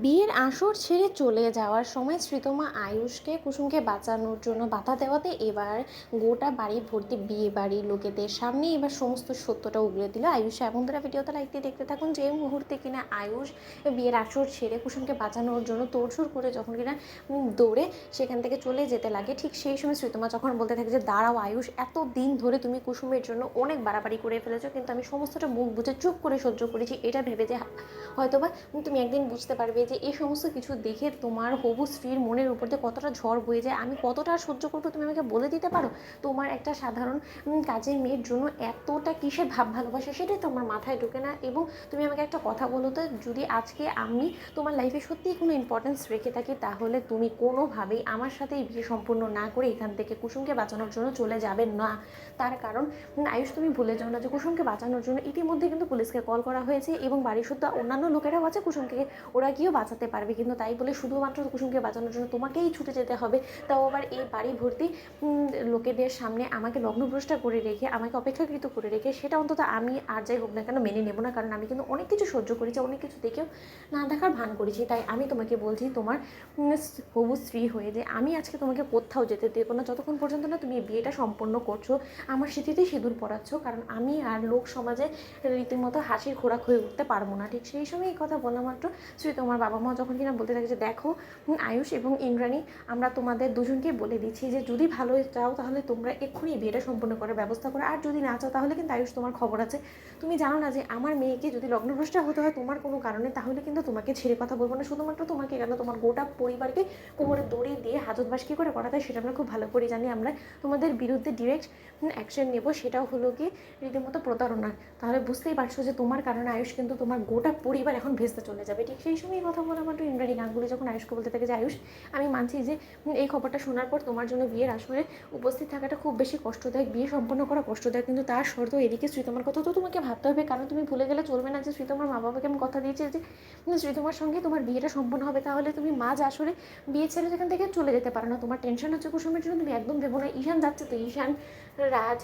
বিয়ের আসর ছেড়ে চলে যাওয়ার সময় শ্রীতমা আয়ুষকে কুসুমকে বাঁচানোর জন্য বাধা দেওয়াতে এবার গোটা বাড়ি ভর্তি বিয়ে বাড়ির লোকেদের সামনে এবার সমস্ত সত্যটা উগলে দিল আয়ুষ। এবং তারা ভিডিওতে লাইক দিয়ে দেখতে থাকুন যে মুহূর্তে কিনা আয়ুষ বিয়ের আসর ছেড়ে কুসুমকে বাঁচানোর জন্য তোড়জোড় করে যখন কিনা দৌড়ে সেখান থেকে চলে যেতে লাগে, ঠিক সেই সময় শ্রীতমা যখন বলতে থাকে যে দাঁড়াও আয়ুষ, এত দিন ধরে তুমি কুসুমের জন্য অনেক বাড়াবাড়ি করে ফেলেছো, কিন্তু আমি সমস্তটা মুখ বুঝে চুপ করে সহ্য করেছি, এটা ভেবে যে হয়তোবা তুমি একদিন বুঝতে পারবে যে এই সমস্ত কিছু দেখে তোমার হবু স্ত্রীর মনের উপর দিয়ে কতটা ঝড় বয়ে যায়, আমি কতটা সহ্য করবো তুমি আমাকে বলে দিতে পারো? তোমার একটা সাধারণ কাজের মেয়ের জন্য এতটা কিসের ভাব ভালোবাসা সেটাই তো আমার মাথায় ঢোকে না। এবং তুমি আমাকে একটা কথা বলো তো, যদি আজকে আমি তোমার লাইফে সত্যিই কোনো ইম্পর্টেন্স রেখে থাকি, তাহলে তুমি কোনোভাবেই আমার সাথে এই বিয়ে সম্পূর্ণ না করে এখান থেকে কুসুমকে বাঁচানোর জন্য চলে যাবে না। তার কারণ আয়ুষ, তুমি ভুলে যাও না যে কুসুমকে বাঁচানোর জন্য ইতিমধ্যে কিন্তু পুলিশকে কল করা হয়েছে এবং বাড়ির শুদ্ধ অন্যান্য লোকেরাও আছে কুসুমকে, ওরা গিয়েও বাঁচাতে পারবে, কিন্তু তাই বলে শুধুমাত্র কুসুমকে বাঁচানোর জন্য তোমাকেই ছুটে যেতে হবে, তাও আবার এই বাড়ি ভর্তি লোকেদের সামনে আমাকে লগ্নভ্রষ্টা করে রেখে, আমাকে অপেক্ষাকৃত করে রেখে, সেটা অন্তত আমি আর যাই হোক না কেন মেনে নেব না। কারণ আমি কিন্তু অনেক কিছু সহ্য করেছি, অনেক কিছু দেখেও না দেখার ভান করেছি। তাই আমি তোমাকে বলছি তোমার হবু স্ত্রী হয়ে যে আমি আজকে তোমাকে কোথাও যেতে দেবো না যতক্ষণ পর্যন্ত না তুমি বিয়েটা সম্পন্ন করছো, আমার স্মৃতিতেই সিঁদুর পরাচ্ছ। কারণ আমি আর লোক সমাজে রীতিমতো হাসির খোরাক হয়ে উঠতে পারবো না। ঠিক সেই সময় এই কথা বলা মাত্র তোমার বাবা মা যখন কিনা বলতে থাকে যে দেখো আয়ুষ এবং ইন্দ্রাণী, আমরা তোমাদের দুজনকে বলে দিচ্ছি যে যদি ভালো চাও তাহলে তোমরা এক্ষুনি বিয়েটা সম্পূর্ণ করার ব্যবস্থা করো, আর যদি না চাও তাহলে কিন্তু আয়ুষ তোমার খবর আছে। তুমি জানো না যে আমার মেয়েকে যদি লগ্নভ্রষ্টা হতে হয় তোমার কোনো কারণে, তাহলে কিন্তু তোমাকে ছেড়ে কথা বলবো না। শুধুমাত্র তোমাকে কেন, তোমার গোটা পরিবারকে কোমরে দড়ি দিয়ে হাজতবাস কী করে করা হয় সেটা আমরা খুব ভালো করে জানি। আমরা তোমাদের বিরুদ্ধে ডিরেক্ট অ্যাকশন নেব, সেটাও হলো কি রীতিমতো প্রতারণা। তাহলে বুঝতেই পারছো যে তোমার কারণে আয়ুষ কিন্তু তোমার গোটা পরিবার এখন ভেস্তে চলে যাবে। ঠিক সেই সময় কথা বলা মাত্র ইন্দ্রাণী গাঙ্গুলি যখন আয়ুষকে বলতে থাকে যে আয়ুষ, আমি মানছি যে এই খবরটা শোনার পর তোমার জন্য বিয়ের আসরে উপস্থিত থাকাটা খুব বেশি কষ্টদায়ক, বিয়ে সম্পন্ন করা কষ্টদায়ক, কিন্তু তার শর্ত এদিকে শ্রীতমার কথা তো তোমাকে ভাবতে হবে। কারণ তুমি ভুলে গেলে চলবে না যে শ্রীতমার মা বাবাকে আমি কথা দিয়েছি যে শ্রীতমার সঙ্গে তোমার বিয়েটা সম্পন্ন হবে। তাহলে তুমি মাঝ আসরে বিয়ে ছেড়ে যেখান থেকে চলে যেতে পারো না। তোমার টেনশন হচ্ছে কুসুমের জন্য, তুমি একদম ভেবো না। ঈশান যাচ্ছে তো, ঈশান, রাজ,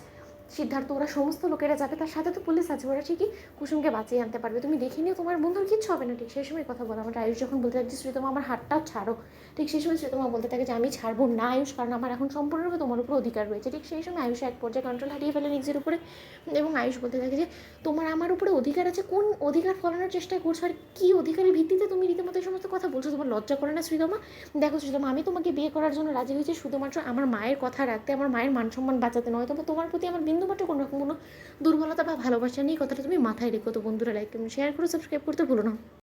সিদ্ধার্থ, ওরা সমস্ত লোকেরা যাবে, তার সাথে তো পুলিশ আছে, ওরা ঠিকই কুসুমকে বাঁচিয়ে আনতে পারবে। তুমি দেখে নিও, তোমার বন্ধুর কিচ্ছু হবে না। ঠিক সেই সময় কথা বলা আমার আয়ুষ যখন বলতে থাকে শ্রীতমা আমার হাতটাও ছাড়ো, ঠিক সেই সময় শ্রীতমা বলতে থাকে যে আমি ছাড়বো না আয়ুষ, কারণ আমার এখন সম্পূর্ণরূপে তোমার উপর অধিকার রয়েছে। ঠিক সেই সময় আয়ুষ এক পর্যায়ে কন্ট্রোল হারিয়ে ফেলে নিজের উপরে এবং আয়ুষ বলতে থাকে যে তোমার আমার উপরে অধিকার আছে, কোন অধিকার ফলানোর চেষ্টা করছো আর কী অধিকারের ভিত্তিতে তুমি রীতিমতো এই সমস্ত কথা বলছো? তোমার লজ্জা করে না শ্রীতমা? দেখো শ্রীতমা, আমি তোমাকে বিয়ে করার জন্য রাজি হয়েছি শুধুমাত্র আমার মায়ের কথা রাখতে, আমার মায়ের মান সম্মান বাঁচাতে নয়। তবে তোমার প্রতি আমার বিন্দুমাত্র কোনো রকম কোনো দুর্বলতা বা ভালোবাসা নেই, কথাটা তুমি মাথায় রেখো। তো বন্ধুরা, লাইক শেয়ার করো, সাবস্ক্রাইব করতে ভুলো না।